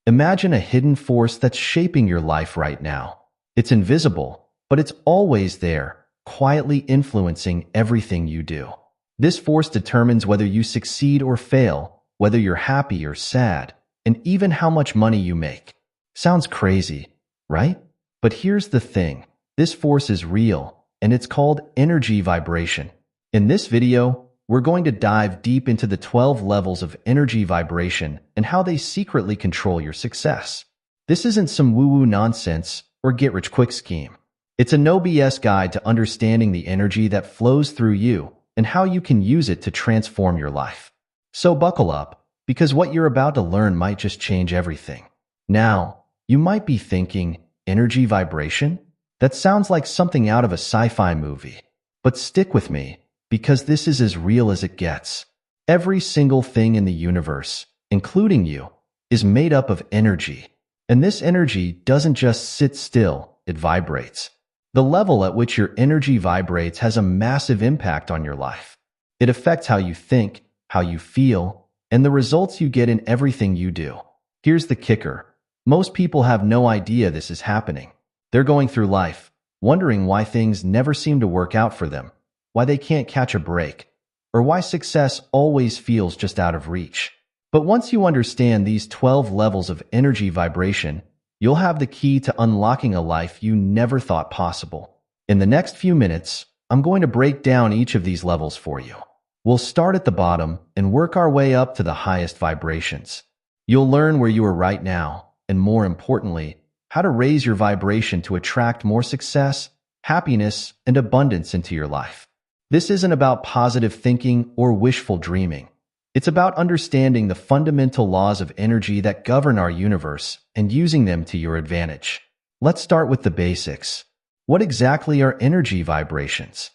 Imagine a hidden force that's shaping your life right now. It's invisible, but it's always there, quietly influencing everything you do. This force determines whether you succeed or fail, whether you're happy or sad, and even how much money you make. Sounds crazy, right? But here's the thing. This force is real, and it's called energy vibration. In this video, we're going to dive deep into the 12 levels of energy vibration and how they secretly control your success. This isn't some woo-woo nonsense or get-rich-quick scheme. It's a no-BS guide to understanding the energy that flows through you and how you can use it to transform your life. So buckle up, because what you're about to learn might just change everything. Now, you might be thinking, energy vibration? That sounds like something out of a sci-fi movie. But stick with me, because this is as real as it gets. Every single thing in the universe, including you, is made up of energy. And this energy doesn't just sit still, it vibrates. The level at which your energy vibrates has a massive impact on your life. It affects how you think, how you feel, and the results you get in everything you do. Here's the kicker. Most people have no idea this is happening. They're going through life, wondering why things never seem to work out for them, why they can't catch a break, or why success always feels just out of reach. But once you understand these 12 levels of energy vibration, you'll have the key to unlocking a life you never thought possible. In the next few minutes, I'm going to break down each of these levels for you. We'll start at the bottom and work our way up to the highest vibrations. You'll learn where you are right now, and more importantly, how to raise your vibration to attract more success, happiness, and abundance into your life. This isn't about positive thinking or wishful dreaming. It's about understanding the fundamental laws of energy that govern our universe and using them to your advantage. Let's start with the basics. What exactly are energy vibrations?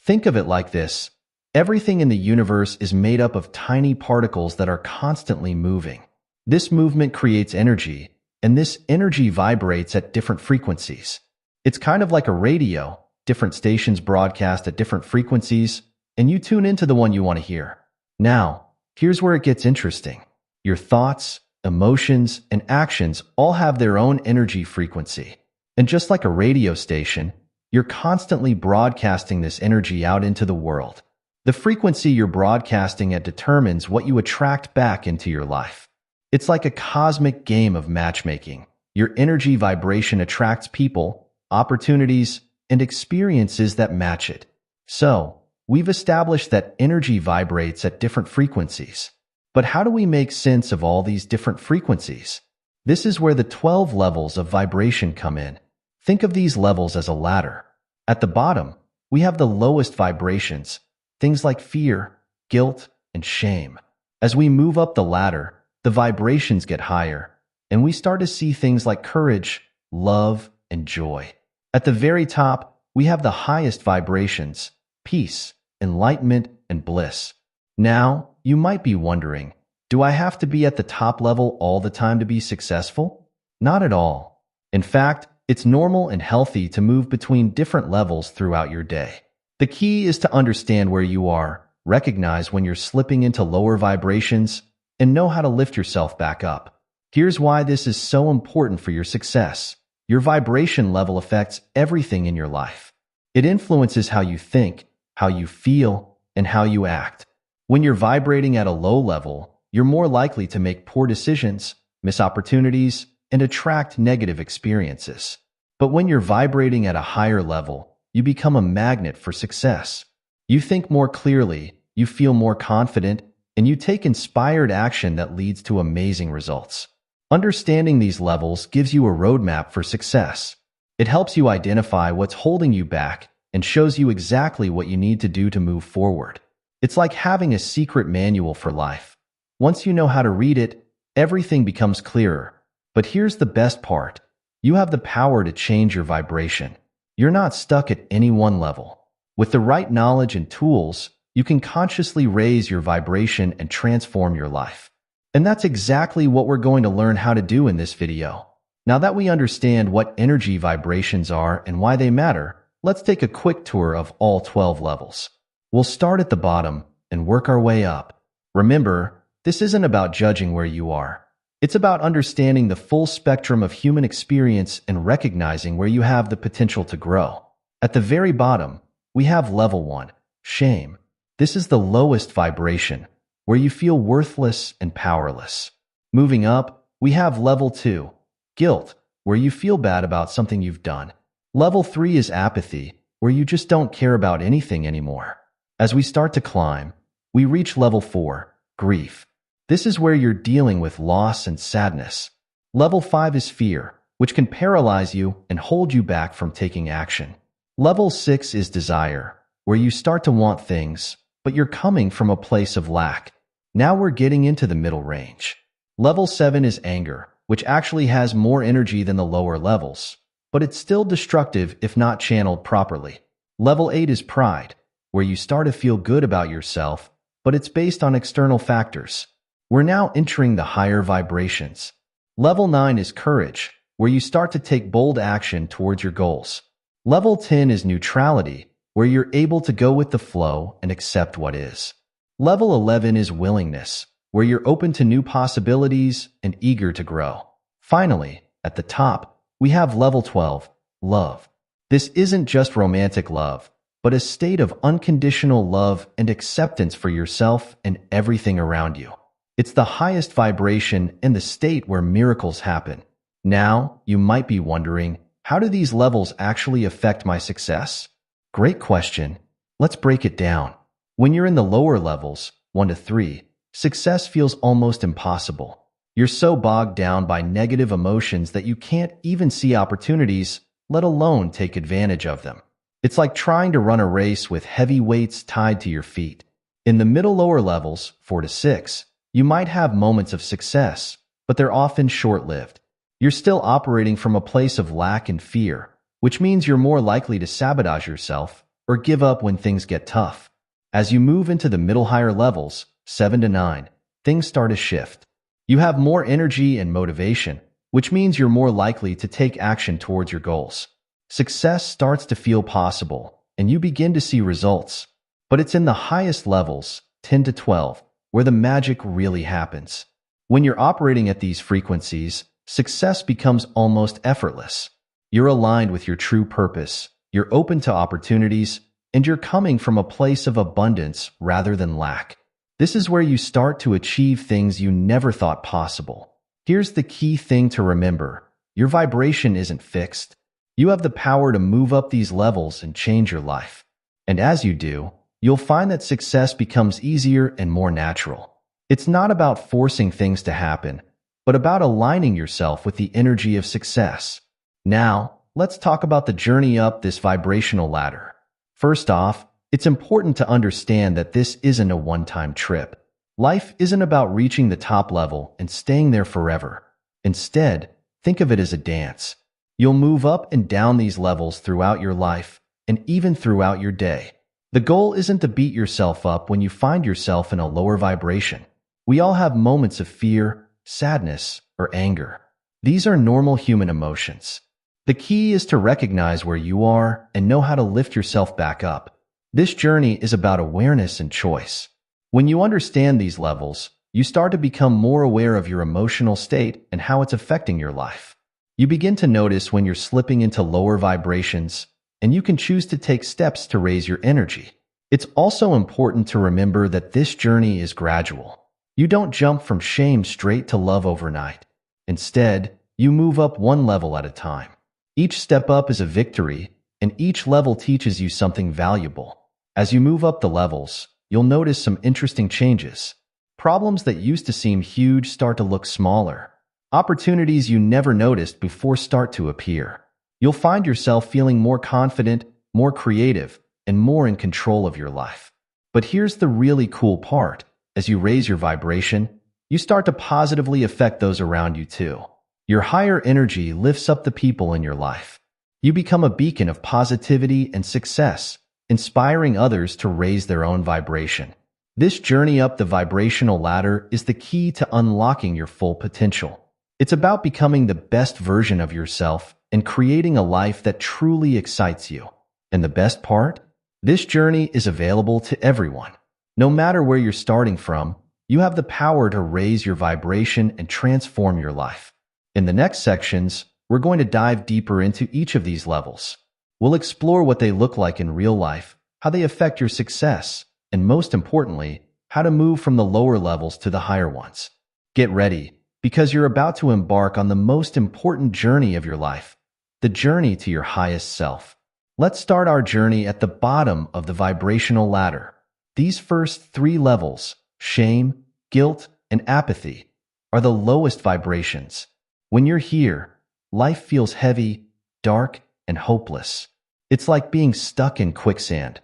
Think of it like this. Everything in the universe is made up of tiny particles that are constantly moving. This movement creates energy, and this energy vibrates at different frequencies. It's kind of like a radio. Different stations broadcast at different frequencies, and you tune into the one you want to hear. Now, here's where it gets interesting. Your thoughts, emotions, and actions all have their own energy frequency. And just like a radio station, you're constantly broadcasting this energy out into the world. The frequency you're broadcasting at determines what you attract back into your life. It's like a cosmic game of matchmaking. Your energy vibration attracts people, opportunities, and experiences that match it. So, we've established that energy vibrates at different frequencies. But how do we make sense of all these different frequencies? This is where the 12 levels of vibration come in. Think of these levels as a ladder. At the bottom, we have the lowest vibrations, things like fear, guilt, and shame. As we move up the ladder, the vibrations get higher, and we start to see things like courage, love, and joy. At the very top, we have the highest vibrations, peace, enlightenment, and bliss. Now, you might be wondering, do I have to be at the top level all the time to be successful? Not at all. In fact, it's normal and healthy to move between different levels throughout your day. The key is to understand where you are, recognize when you're slipping into lower vibrations, and know how to lift yourself back up. Here's why this is so important for your success. Your vibration level affects everything in your life. It influences how you think, how you feel, and how you act. When you're vibrating at a low level, you're more likely to make poor decisions, miss opportunities, and attract negative experiences. But when you're vibrating at a higher level, you become a magnet for success. You think more clearly, you feel more confident, and you take inspired action that leads to amazing results. Understanding these levels gives you a roadmap for success. It helps you identify what's holding you back and shows you exactly what you need to do to move forward. It's like having a secret manual for life. Once you know how to read it, everything becomes clearer. But here's the best part. You have the power to change your vibration. You're not stuck at any one level. With the right knowledge and tools, you can consciously raise your vibration and transform your life. And that's exactly what we're going to learn how to do in this video. Now that we understand what energy vibrations are and why they matter, let's take a quick tour of all 12 levels. We'll start at the bottom and work our way up. Remember, this isn't about judging where you are. It's about understanding the full spectrum of human experience and recognizing where you have the potential to grow. At the very bottom, we have level 1, shame. This is the lowest vibration, where you feel worthless and powerless. Moving up, we have level 2, guilt, where you feel bad about something you've done. Level 3 is apathy, where you just don't care about anything anymore. As we start to climb, we reach level 4, grief. This is where you're dealing with loss and sadness. Level 5 is fear, which can paralyze you and hold you back from taking action. Level 6 is desire, where you start to want things, but you're coming from a place of lack. Now we're getting into the middle range. Level 7 is anger, which actually has more energy than the lower levels, but it's still destructive if not channeled properly. Level 8 is pride, where you start to feel good about yourself, but it's based on external factors. We're now entering the higher vibrations. Level 9 is courage, where you start to take bold action towards your goals. Level 10 is neutrality, where you're able to go with the flow and accept what is. Level 11 is willingness, where you're open to new possibilities and eager to grow. Finally, at the top, we have level 12, love. This isn't just romantic love, but a state of unconditional love and acceptance for yourself and everything around you. It's the highest vibration and the state where miracles happen. Now, you might be wondering, how do these levels actually affect my success? Great question. Let's break it down. When you're in the lower levels, 1 to 3, success feels almost impossible. You're so bogged down by negative emotions that you can't even see opportunities, let alone take advantage of them. It's like trying to run a race with heavy weights tied to your feet. In the middle lower levels, 4 to 6, you might have moments of success, but they're often short-lived. You're still operating from a place of lack and fear, which means you're more likely to sabotage yourself or give up when things get tough. As you move into the middle higher levels, 7 to 9, things start to shift. You have more energy and motivation, which means you're more likely to take action towards your goals. Success starts to feel possible, and you begin to see results. But it's in the highest levels, 10 to 12, where the magic really happens. When you're operating at these frequencies, success becomes almost effortless. You're aligned with your true purpose, you're open to opportunities, and you're coming from a place of abundance rather than lack. This is where you start to achieve things you never thought possible. Here's the key thing to remember. Your vibration isn't fixed. You have the power to move up these levels and change your life. And as you do, you'll find that success becomes easier and more natural. It's not about forcing things to happen, but about aligning yourself with the energy of success. Now, let's talk about the journey up this vibrational ladder. First off, it's important to understand that this isn't a one-time trip. Life isn't about reaching the top level and staying there forever. Instead, think of it as a dance. You'll move up and down these levels throughout your life and even throughout your day. The goal isn't to beat yourself up when you find yourself in a lower vibration. We all have moments of fear, sadness, or anger. These are normal human emotions. The key is to recognize where you are and know how to lift yourself back up. This journey is about awareness and choice. When you understand these levels, you start to become more aware of your emotional state and how it's affecting your life. You begin to notice when you're slipping into lower vibrations, and you can choose to take steps to raise your energy. It's also important to remember that this journey is gradual. You don't jump from shame straight to love overnight. Instead, you move up one level at a time. Each step up is a victory, and each level teaches you something valuable. As you move up the levels, you'll notice some interesting changes. Problems that used to seem huge start to look smaller. Opportunities you never noticed before start to appear. You'll find yourself feeling more confident, more creative, and more in control of your life. But here's the really cool part. As you raise your vibration, you start to positively affect those around you too. Your higher energy lifts up the people in your life. You become a beacon of positivity and success, inspiring others to raise their own vibration. This journey up the vibrational ladder is the key to unlocking your full potential. It's about becoming the best version of yourself and creating a life that truly excites you. And the best part? This journey is available to everyone. No matter where you're starting from, You have the power to raise your vibration and transform your life. In the next sections, we're going to dive deeper into each of these levels. We'll explore what they look like in real life, how they affect your success, and most importantly, how to move from the lower levels to the higher ones. Get ready, because you're about to embark on the most important journey of your life, the journey to your highest self. Let's start our journey at the bottom of the vibrational ladder. These first 3 levels, shame, guilt, and apathy, are the lowest vibrations. When you're here, life feels heavy, dark, and hopeless. It's like being stuck in quicksand.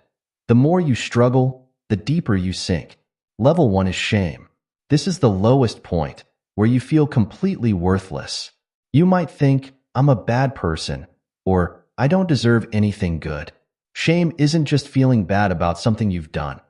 The more you struggle, the deeper you sink. Level 1 is shame. This is the lowest point, where you feel completely worthless. You might think, I'm a bad person, or I don't deserve anything good. Shame isn't just feeling bad about something you've done.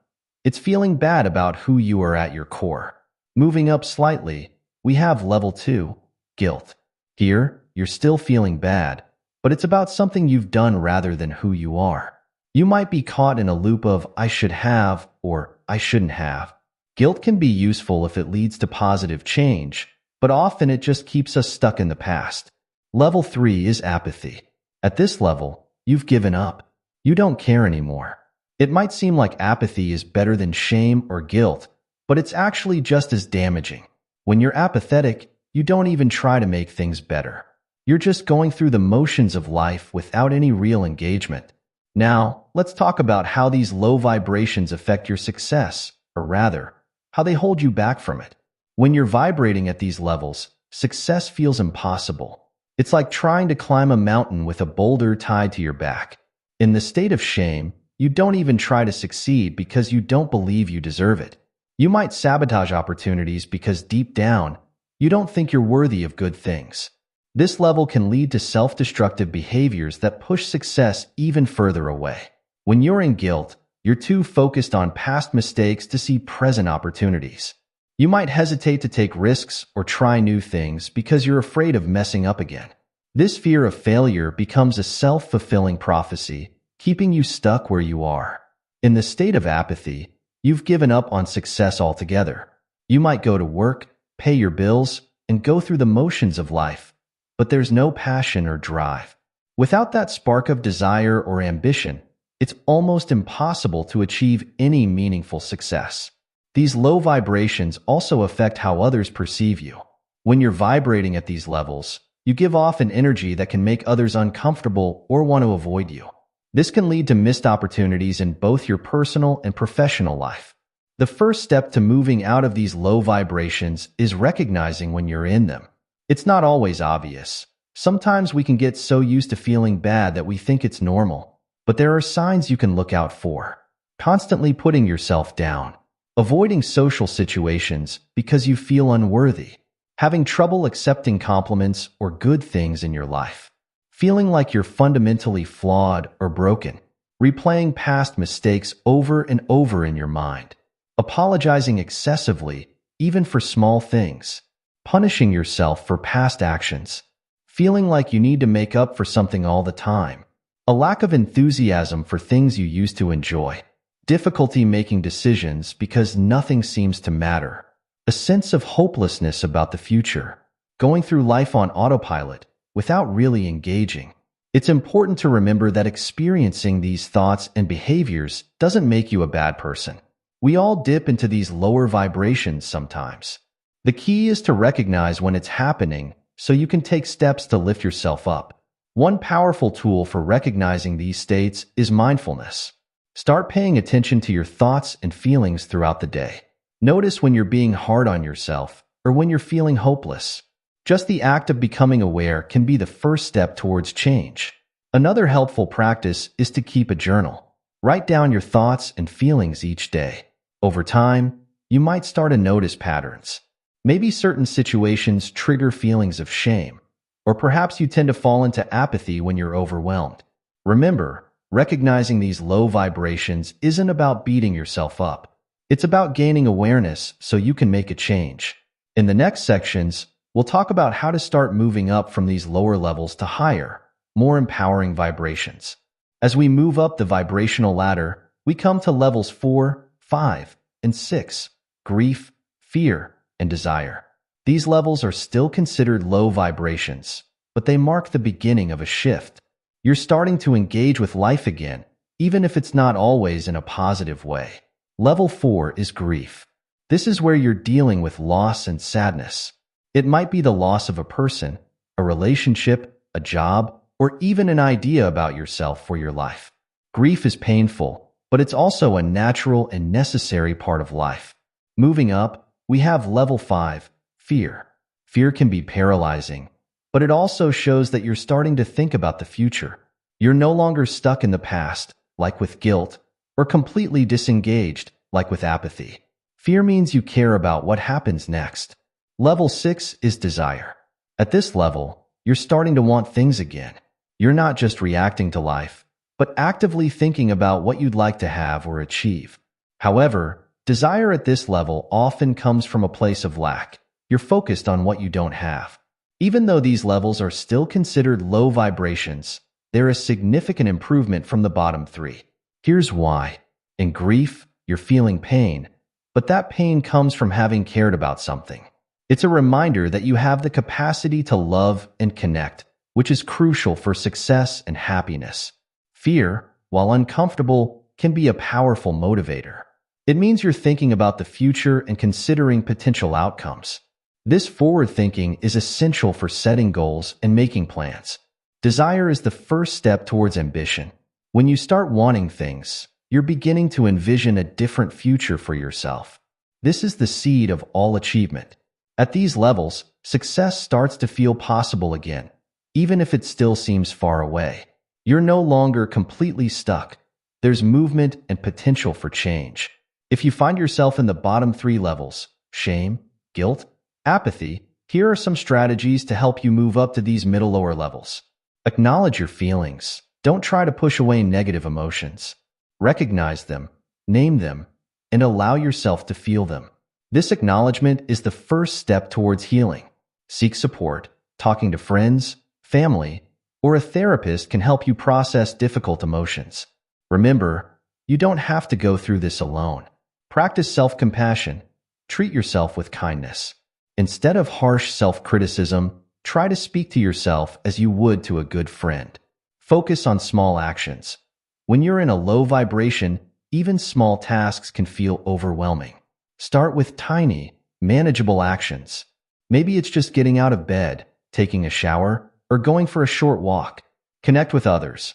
It's feeling bad about who you are at your core. Moving up slightly, we have level 2, guilt. Here, you're still feeling bad, but it's about something you've done rather than who you are. You might be caught in a loop of I should have or I shouldn't have. Guilt can be useful if it leads to positive change, but often it just keeps us stuck in the past. Level 3 is apathy. At this level, you've given up. You don't care anymore. It might seem like apathy is better than shame or guilt, but it's actually just as damaging. When you're apathetic, you don't even try to make things better. You're just going through the motions of life without any real engagement. Now, let's talk about how these low vibrations affect your success, or rather, how they hold you back from it. When you're vibrating at these levels, success feels impossible. It's like trying to climb a mountain with a boulder tied to your back. In the state of shame, you don't even try to succeed because you don't believe you deserve it. You might sabotage opportunities because deep down, you don't think you're worthy of good things. This level can lead to self-destructive behaviors that push success even further away. When you're in guilt, you're too focused on past mistakes to see present opportunities. You might hesitate to take risks or try new things because you're afraid of messing up again. This fear of failure becomes a self-fulfilling prophecy, keeping you stuck where you are. In the state of apathy, you've given up on success altogether. You might go to work, pay your bills, and go through the motions of life, but there's no passion or drive. Without that spark of desire or ambition, it's almost impossible to achieve any meaningful success. These low vibrations also affect how others perceive you. When you're vibrating at these levels, you give off an energy that can make others uncomfortable or want to avoid you. This can lead to missed opportunities in both your personal and professional life. The first step to moving out of these low vibrations is recognizing when you're in them. It's not always obvious. Sometimes we can get so used to feeling bad that we think it's normal, but there are signs you can look out for. Constantly putting yourself down. Avoiding social situations because you feel unworthy. Having trouble accepting compliments or good things in your life. Feeling like you're fundamentally flawed or broken. Replaying past mistakes over and over in your mind. Apologizing excessively, even for small things. Punishing yourself for past actions. Feeling like you need to make up for something all the time. A lack of enthusiasm for things you used to enjoy. Difficulty making decisions because nothing seems to matter. A sense of hopelessness about the future. Going through life on autopilot without really engaging. It's important to remember that experiencing these thoughts and behaviors doesn't make you a bad person. We all dip into these lower vibrations sometimes. The key is to recognize when it's happening so you can take steps to lift yourself up. One powerful tool for recognizing these states is mindfulness. Start paying attention to your thoughts and feelings throughout the day. Notice when you're being hard on yourself or when you're feeling hopeless. Just the act of becoming aware can be the first step towards change. Another helpful practice is to keep a journal. Write down your thoughts and feelings each day. Over time, you might start to notice patterns. Maybe certain situations trigger feelings of shame, or perhaps you tend to fall into apathy when you're overwhelmed. Remember, recognizing these low vibrations isn't about beating yourself up. It's about gaining awareness so you can make a change. In the next sections, we'll talk about how to start moving up from these lower levels to higher, more empowering vibrations. As we move up the vibrational ladder, we come to levels 4, 5, and 6, grief, fear, and desire. These levels are still considered low vibrations, but they mark the beginning of a shift. You're starting to engage with life again, even if it's not always in a positive way. Level 4 is grief. This is where you're dealing with loss and sadness. It might be the loss of a person, a relationship, a job, or even an idea about yourself or your life. Grief is painful, but it's also a natural and necessary part of life. Moving up, we have level 5, fear. Fear can be paralyzing, but it also shows that you're starting to think about the future. You're no longer stuck in the past, like with guilt, or completely disengaged, like with apathy. Fear means you care about what happens next. Level 6 is desire. At this level, you're starting to want things again. You're not just reacting to life, but actively thinking about what you'd like to have or achieve. However, desire at this level often comes from a place of lack. You're focused on what you don't have. Even though these levels are still considered low vibrations, there is significant improvement from the bottom 3. Here's why. In grief, you're feeling pain, but that pain comes from having cared about something. It's a reminder that you have the capacity to love and connect, which is crucial for success and happiness. Fear, while uncomfortable, can be a powerful motivator. It means you're thinking about the future and considering potential outcomes. This forward thinking is essential for setting goals and making plans. Desire is the first step towards ambition. When you start wanting things, you're beginning to envision a different future for yourself. This is the seed of all achievement. At these levels, success starts to feel possible again, even if it still seems far away. You're no longer completely stuck. There's movement and potential for change. If you find yourself in the bottom 3 levels, shame, guilt, apathy, here are some strategies to help you move up to these middle-lower levels. Acknowledge your feelings. Don't try to push away negative emotions. Recognize them, name them, and allow yourself to feel them. This acknowledgement is the first step towards healing. Seek support. Talking to friends, family, or a therapist can help you process difficult emotions. Remember, you don't have to go through this alone. Practice self-compassion. Treat yourself with kindness. Instead of harsh self-criticism, try to speak to yourself as you would to a good friend. Focus on small actions. When you're in a low vibration, even small tasks can feel overwhelming. Start with tiny, manageable actions. Maybe it's just getting out of bed, taking a shower, or going for a short walk. Connect with others.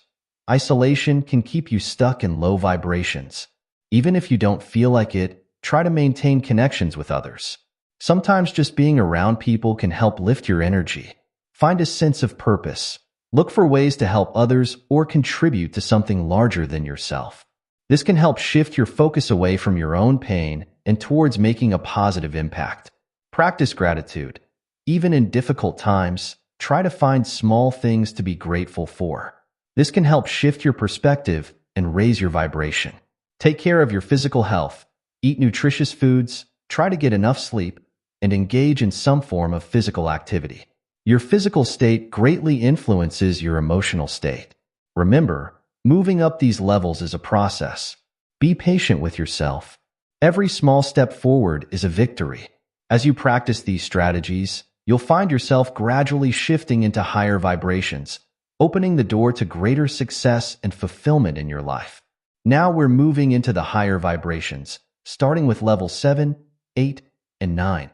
Isolation can keep you stuck in low vibrations. Even if you don't feel like it, try to maintain connections with others. Sometimes just being around people can help lift your energy. Find a sense of purpose. Look for ways to help others or contribute to something larger than yourself. This can help shift your focus away from your own pain and towards making a positive impact. Practice gratitude. Even in difficult times, try to find small things to be grateful for. This can help shift your perspective and raise your vibration. Take care of your physical health. Eat nutritious foods, try to get enough sleep, and engage in some form of physical activity. Your physical state greatly influences your emotional state. Remember, moving up these levels is a process. Be patient with yourself. Every small step forward is a victory. As you practice these strategies, you'll find yourself gradually shifting into higher vibrations, opening the door to greater success and fulfillment in your life. Now we're moving into the higher vibrations, starting with level 7, 8, and 9.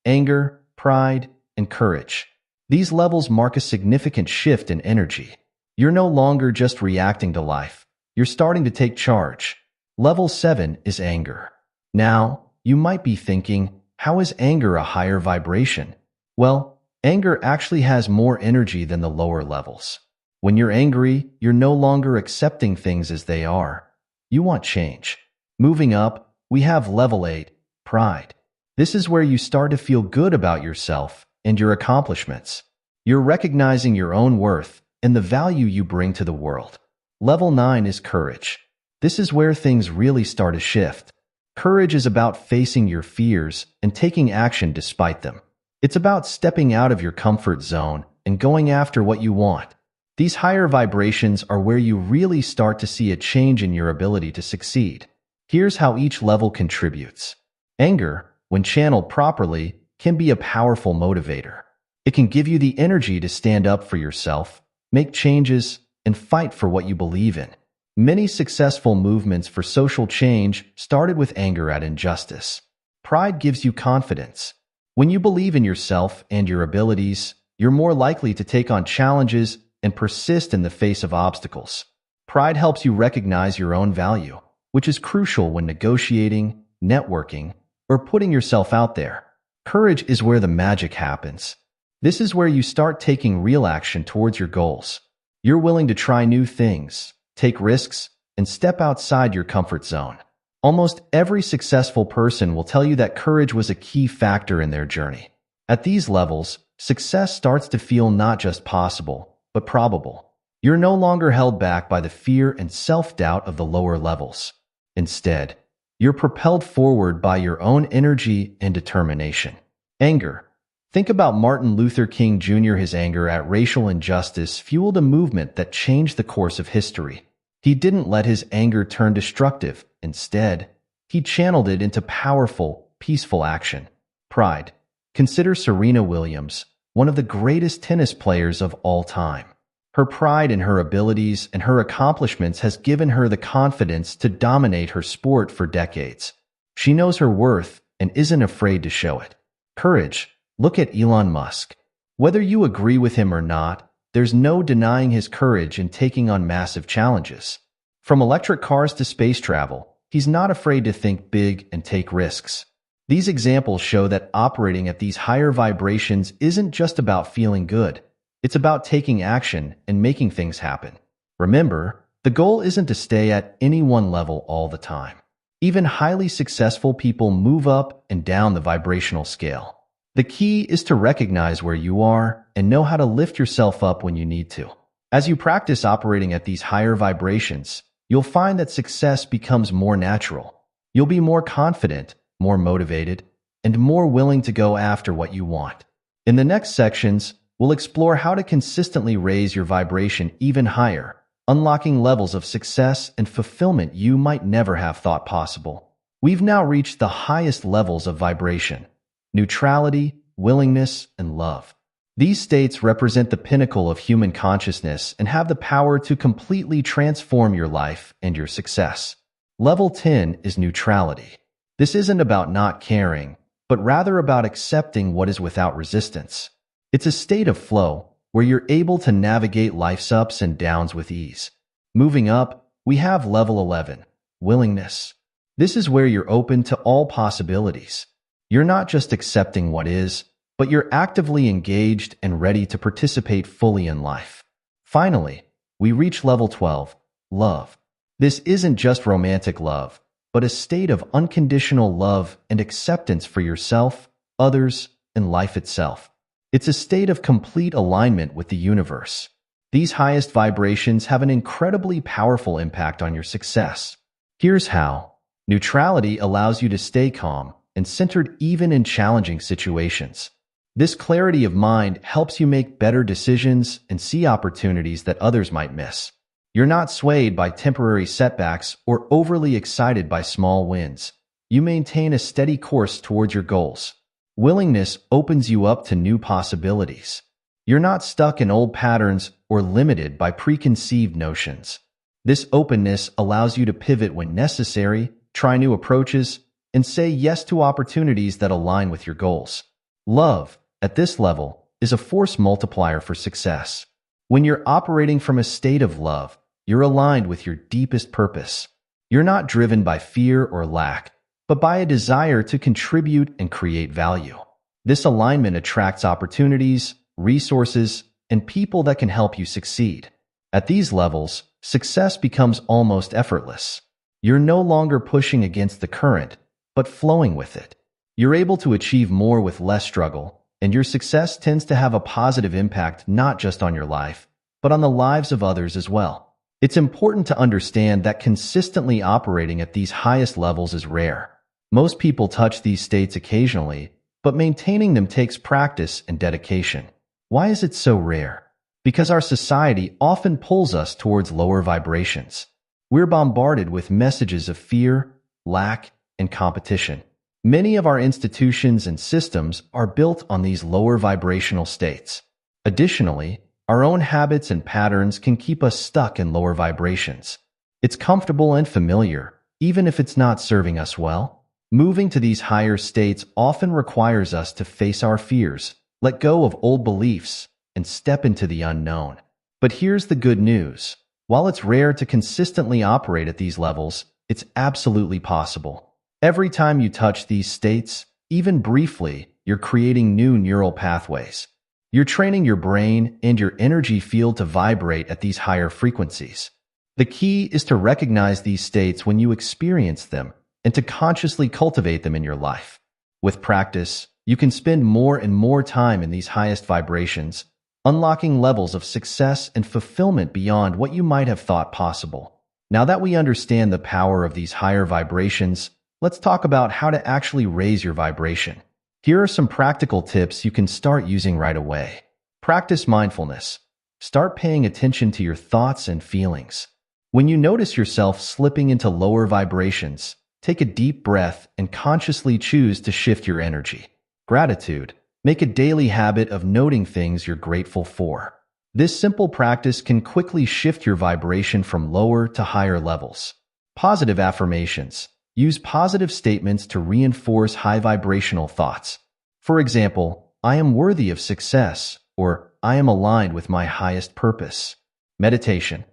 Anger, pride, and courage. These levels mark a significant shift in energy. You're no longer just reacting to life. You're starting to take charge. Level 7 is anger. Now, you might be thinking, how is anger a higher vibration? Well, anger actually has more energy than the lower levels. When you're angry, you're no longer accepting things as they are. You want change. Moving up, we have level 8, pride. This is where you start to feel good about yourself and your accomplishments. You're recognizing your own worth and the value you bring to the world. Level 9 is courage. This is where things really start to shift. Courage is about facing your fears and taking action despite them. It's about stepping out of your comfort zone and going after what you want. These higher vibrations are where you really start to see a change in your ability to succeed. Here's how each level contributes. Anger. when channeled properly, can be a powerful motivator. It can give you the energy to stand up for yourself, make changes, and fight for what you believe in. Many successful movements for social change started with anger at injustice. Pride gives you confidence. When you believe in yourself and your abilities, you're more likely to take on challenges and persist in the face of obstacles. Pride helps you recognize your own value, which is crucial when negotiating, networking, or putting yourself out there. Courage is where the magic happens. This is where you start taking real action towards your goals. You're willing to try new things, take risks, and step outside your comfort zone. Almost every successful person will tell you that courage was a key factor in their journey. At these levels, success starts to feel not just possible, but probable. You're no longer held back by the fear and self-doubt of the lower levels. Instead, you're propelled forward by your own energy and determination. Anger. Think about Martin Luther King Jr. His anger at racial injustice fueled a movement that changed the course of history. He didn't let his anger turn destructive. Instead, he channeled it into powerful, peaceful action. Pride. Consider Serena Williams, one of the greatest tennis players of all time. Her pride in her abilities and her accomplishments has given her the confidence to dominate her sport for decades. She knows her worth and isn't afraid to show it. Courage. Look at Elon Musk. Whether you agree with him or not, there's no denying his courage in taking on massive challenges. From electric cars to space travel, he's not afraid to think big and take risks. These examples show that operating at these higher vibrations isn't just about feeling good. It's about taking action and making things happen. Remember, the goal isn't to stay at any one level all the time. Even highly successful people move up and down the vibrational scale. The key is to recognize where you are and know how to lift yourself up when you need to. As you practice operating at these higher vibrations, you'll find that success becomes more natural. You'll be more confident, more motivated, and more willing to go after what you want. In the next sections, we'll explore how to consistently raise your vibration even higher, unlocking levels of success and fulfillment you might never have thought possible. We've now reached the highest levels of vibration: neutrality, willingness, and love. These states represent the pinnacle of human consciousness and have the power to completely transform your life and your success. Level 10 is neutrality. This isn't about not caring, but rather about accepting what is without resistance. It's a state of flow where you're able to navigate life's ups and downs with ease. Moving up, we have level 11, willingness. This is where you're open to all possibilities. You're not just accepting what is, but you're actively engaged and ready to participate fully in life. Finally, we reach level 12, love. This isn't just romantic love, but a state of unconditional love and acceptance for yourself, others, and life itself. It's a state of complete alignment with the universe. These highest vibrations have an incredibly powerful impact on your success. Here's how. Neutrality allows you to stay calm and centered even in challenging situations. This clarity of mind helps you make better decisions and see opportunities that others might miss. You're not swayed by temporary setbacks or overly excited by small wins. You maintain a steady course towards your goals. Willingness opens you up to new possibilities. You're not stuck in old patterns or limited by preconceived notions. This openness allows you to pivot when necessary, try new approaches, and say yes to opportunities that align with your goals. Love, at this level, is a force multiplier for success. When you're operating from a state of love, you're aligned with your deepest purpose. You're not driven by fear or lack, but by a desire to contribute and create value. This alignment attracts opportunities, resources, and people that can help you succeed. At these levels, success becomes almost effortless. You're no longer pushing against the current, but flowing with it. You're able to achieve more with less struggle, and your success tends to have a positive impact not just on your life, but on the lives of others as well. It's important to understand that consistently operating at these highest levels is rare. Most people touch these states occasionally, but maintaining them takes practice and dedication. Why is it so rare? Because our society often pulls us towards lower vibrations. We're bombarded with messages of fear, lack, and competition. Many of our institutions and systems are built on these lower vibrational states. Additionally, our own habits and patterns can keep us stuck in lower vibrations. It's comfortable and familiar, even if it's not serving us well. Moving to these higher states often requires us to face our fears, let go of old beliefs, and step into the unknown. But here's the good news. While it's rare to consistently operate at these levels, it's absolutely possible. Every time you touch these states, even briefly, you're creating new neural pathways. You're training your brain and your energy field to vibrate at these higher frequencies. The key is to recognize these states when you experience them and to consciously cultivate them in your life. With practice, you can spend more and more time in these highest vibrations, unlocking levels of success and fulfillment beyond what you might have thought possible. Now that we understand the power of these higher vibrations, let's talk about how to actually raise your vibration. Here are some practical tips you can start using right away. Practice mindfulness. Start paying attention to your thoughts and feelings. When you notice yourself slipping into lower vibrations, take a deep breath and consciously choose to shift your energy. Gratitude. Make a daily habit of noting things you're grateful for. This simple practice can quickly shift your vibration from lower to higher levels. Positive affirmations. Use positive statements to reinforce high vibrational thoughts. For example, I am worthy of success, or I am aligned with my highest purpose. Meditation.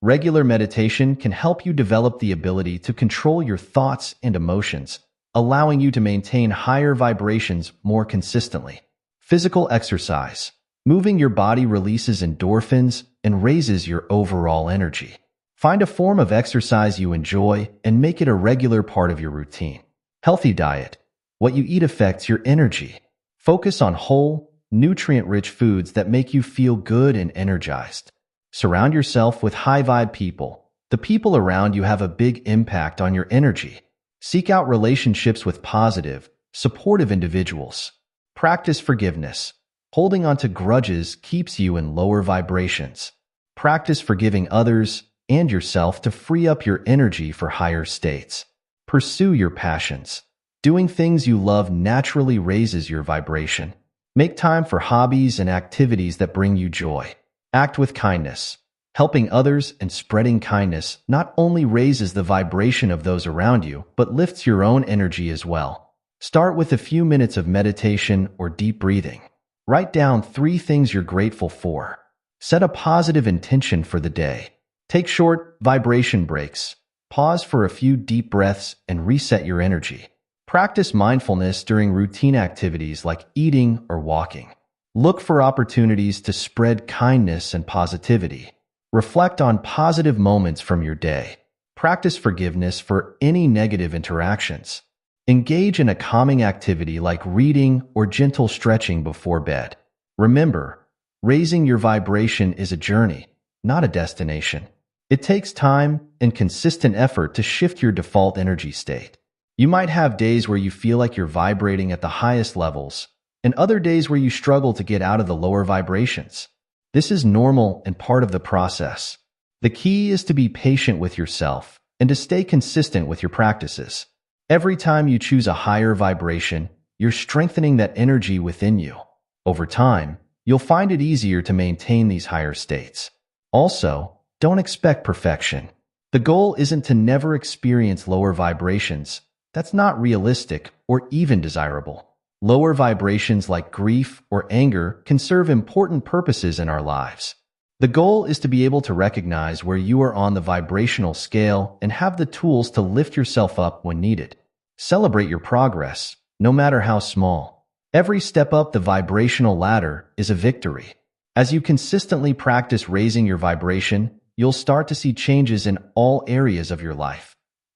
Regular meditation can help you develop the ability to control your thoughts and emotions, allowing you to maintain higher vibrations more consistently. Physical exercise. Moving your body releases endorphins and raises your overall energy. Find a form of exercise you enjoy and make it a regular part of your routine. Healthy diet. What you eat affects your energy. Focus on whole, nutrient-rich foods that make you feel good and energized. Surround yourself with high-vibe people. The people around you have a big impact on your energy. Seek out relationships with positive, supportive individuals. Practice forgiveness. Holding on to grudges keeps you in lower vibrations. Practice forgiving others and yourself to free up your energy for higher states. Pursue your passions. Doing things you love naturally raises your vibration. Make time for hobbies and activities that bring you joy. Act with kindness. Helping others and spreading kindness not only raises the vibration of those around you, but lifts your own energy as well. Start with a few minutes of meditation or deep breathing. Write down 3 things you're grateful for. Set a positive intention for the day. Take short vibration breaks. Pause for a few deep breaths and reset your energy. Practice mindfulness during routine activities like eating or walking. Look for opportunities to spread kindness and positivity. Reflect on positive moments from your day. Practice forgiveness for any negative interactions. Engage in a calming activity like reading or gentle stretching before bed. Remember, raising your vibration is a journey, not a destination. It takes time and consistent effort to shift your default energy state. You might have days where you feel like you're vibrating at the highest levels, and other days where you struggle to get out of the lower vibrations. This is normal and part of the process. The key is to be patient with yourself and to stay consistent with your practices. Every time you choose a higher vibration, you're strengthening that energy within you. Over time, you'll find it easier to maintain these higher states. Also, don't expect perfection. The goal isn't to never experience lower vibrations. That's not realistic or even desirable. Lower vibrations like grief or anger can serve important purposes in our lives. The goal is to be able to recognize where you are on the vibrational scale and have the tools to lift yourself up when needed. Celebrate your progress, no matter how small. Every step up the vibrational ladder is a victory. As you consistently practice raising your vibration, you'll start to see changes in all areas of your life.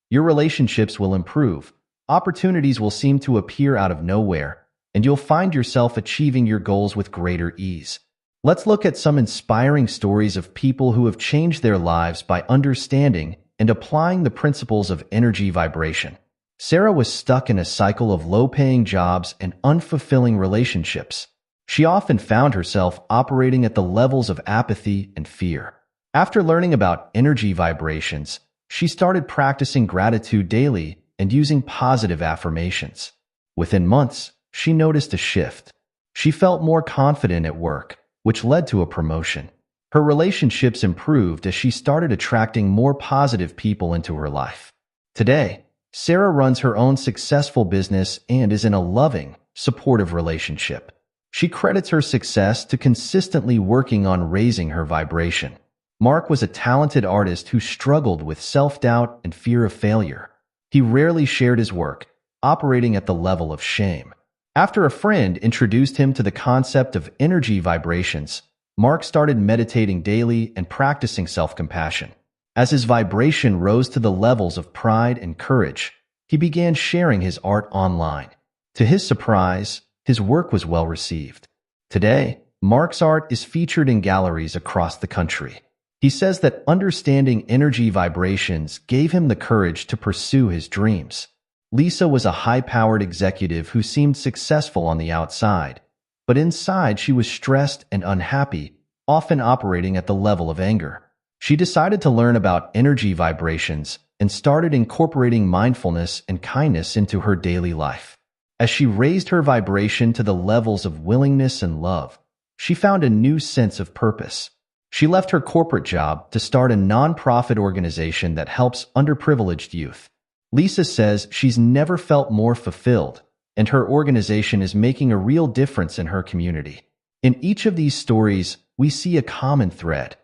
Your relationships will improve, opportunities will seem to appear out of nowhere, and you'll find yourself achieving your goals with greater ease. Let's look at some inspiring stories of people who have changed their lives by understanding and applying the principles of energy vibration. Sarah was stuck in a cycle of low-paying jobs and unfulfilling relationships. She often found herself operating at the levels of apathy and fear. After learning about energy vibrations, she started practicing gratitude daily and using positive affirmations. Within months, she noticed a shift. She felt more confident at work, which led to a promotion. Her relationships improved as she started attracting more positive people into her life. Today, Sarah runs her own successful business and is in a loving, supportive relationship. She credits her success to consistently working on raising her vibration. Mark was a talented artist who struggled with self-doubt and fear of failure. He rarely shared his work, operating at the level of shame. After a friend introduced him to the concept of energy vibrations, Mark started meditating daily and practicing self-compassion. As his vibration rose to the levels of pride and courage, he began sharing his art online. To his surprise, his work was well received. Today, Mark's art is featured in galleries across the country. He says that understanding energy vibrations gave him the courage to pursue his dreams. Lisa was a high-powered executive who seemed successful on the outside, but inside she was stressed and unhappy, often operating at the level of anger. She decided to learn about energy vibrations and started incorporating mindfulness and kindness into her daily life. As she raised her vibration to the levels of willingness and love, she found a new sense of purpose. She left her corporate job to start a nonprofit organization that helps underprivileged youth. Lisa says she's never felt more fulfilled, and her organization is making a real difference in her community. In each of these stories, we see a common thread.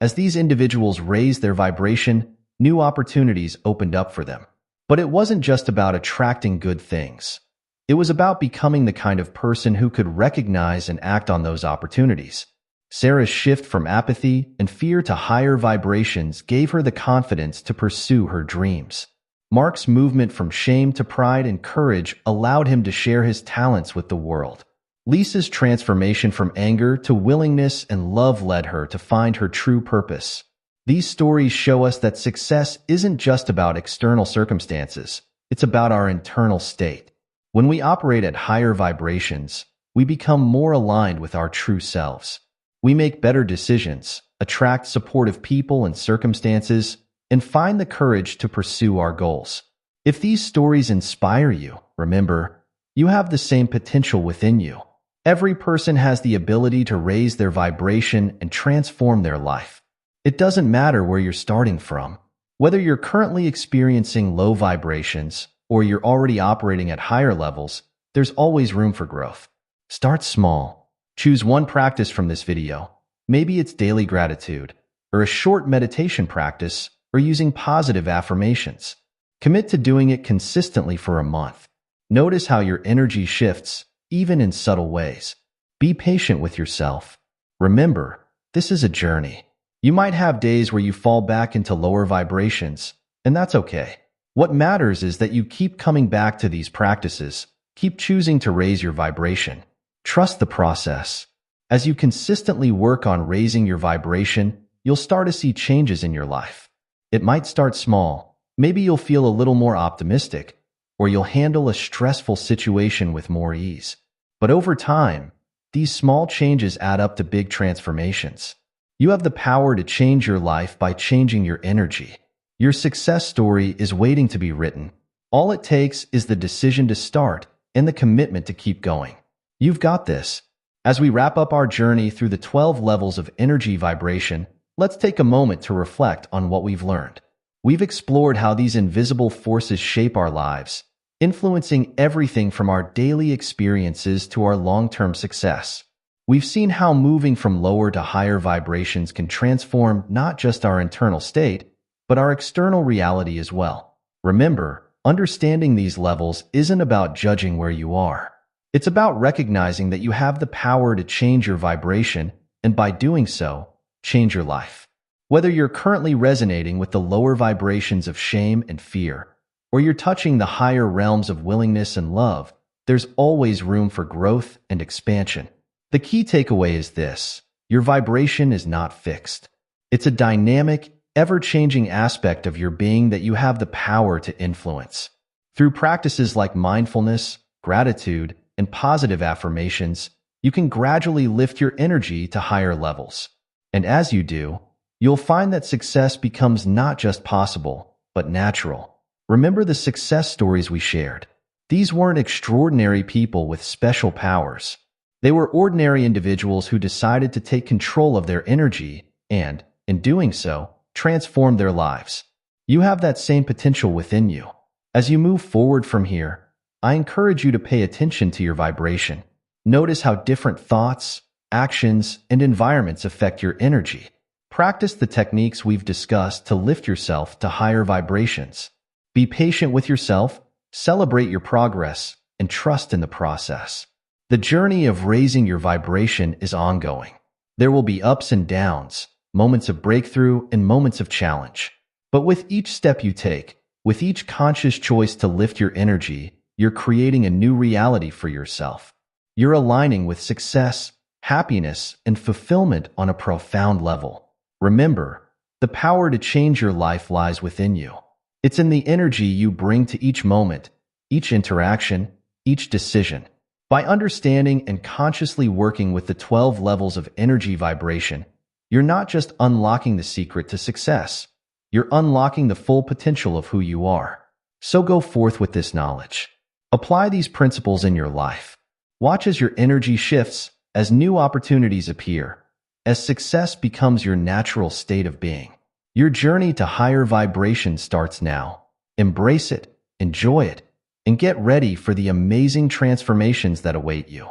As these individuals raised their vibration, new opportunities opened up for them. But it wasn't just about attracting good things. It was about becoming the kind of person who could recognize and act on those opportunities. Sarah's shift from apathy and fear to higher vibrations gave her the confidence to pursue her dreams. Mark's movement from shame to pride and courage allowed him to share his talents with the world. Lisa's transformation from anger to willingness and love led her to find her true purpose. These stories show us that success isn't just about external circumstances, it's about our internal state. When we operate at higher vibrations, we become more aligned with our true selves. We make better decisions, attract supportive people and circumstances, and find the courage to pursue our goals. If these stories inspire you, remember, you have the same potential within you. Every person has the ability to raise their vibration and transform their life. It doesn't matter where you're starting from. Whether you're currently experiencing low vibrations or you're already operating at higher levels, there's always room for growth. Start small. Choose one practice from this video. Maybe it's daily gratitude, or a short meditation practice, or using positive affirmations. Commit to doing it consistently for a month. Notice how your energy shifts, even in subtle ways. Be patient with yourself. Remember, this is a journey. You might have days where you fall back into lower vibrations, and that's okay. What matters is that you keep coming back to these practices, keep choosing to raise your vibration. Trust the process. As you consistently work on raising your vibration, you'll start to see changes in your life. It might start small. Maybe you'll feel a little more optimistic, or you'll handle a stressful situation with more ease. But over time, these small changes add up to big transformations. You have the power to change your life by changing your energy. Your success story is waiting to be written. All it takes is the decision to start and the commitment to keep going. You've got this. As we wrap up our journey through the 12 levels of energy vibration, let's take a moment to reflect on what we've learned. We've explored how these invisible forces shape our lives, influencing everything from our daily experiences to our long-term success. We've seen how moving from lower to higher vibrations can transform not just our internal state, but our external reality as well. Remember, understanding these levels isn't about judging where you are. It's about recognizing that you have the power to change your vibration, and by doing so, change your life. Whether you're currently resonating with the lower vibrations of shame and fear, or you're touching the higher realms of willingness and love, there's always room for growth and expansion. The key takeaway is this: your vibration is not fixed. It's a dynamic, ever-changing aspect of your being that you have the power to influence. Through practices like mindfulness, gratitude, and positive affirmations, you can gradually lift your energy to higher levels. And as you do, you'll find that success becomes not just possible, but natural. Remember the success stories we shared. These weren't extraordinary people with special powers. They were ordinary individuals who decided to take control of their energy and, in doing so, transform their lives. You have that same potential within you. As you move forward from here, I encourage you to pay attention to your vibration. Notice how different thoughts, actions, and environments affect your energy. Practice the techniques we've discussed to lift yourself to higher vibrations. Be patient with yourself, celebrate your progress, and trust in the process. The journey of raising your vibration is ongoing. There will be ups and downs, moments of breakthrough, and moments of challenge. But with each step you take, with each conscious choice to lift your energy, you're creating a new reality for yourself. You're aligning with success, happiness, and fulfillment on a profound level. Remember, the power to change your life lies within you. It's in the energy you bring to each moment, each interaction, each decision. By understanding and consciously working with the 12 levels of energy vibration, you're not just unlocking the secret to success, you're unlocking the full potential of who you are. So go forth with this knowledge. Apply these principles in your life. Watch as your energy shifts, as new opportunities appear, as success becomes your natural state of being. Your journey to higher vibration starts now. Embrace it, enjoy it, and get ready for the amazing transformations that await you.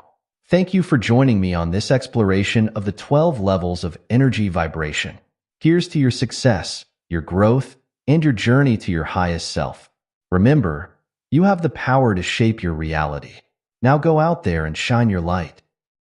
Thank you for joining me on this exploration of the 12 levels of energy vibration. Here's to your success, your growth, and your journey to your highest self. Remember, you have the power to shape your reality. Now go out there and shine your light.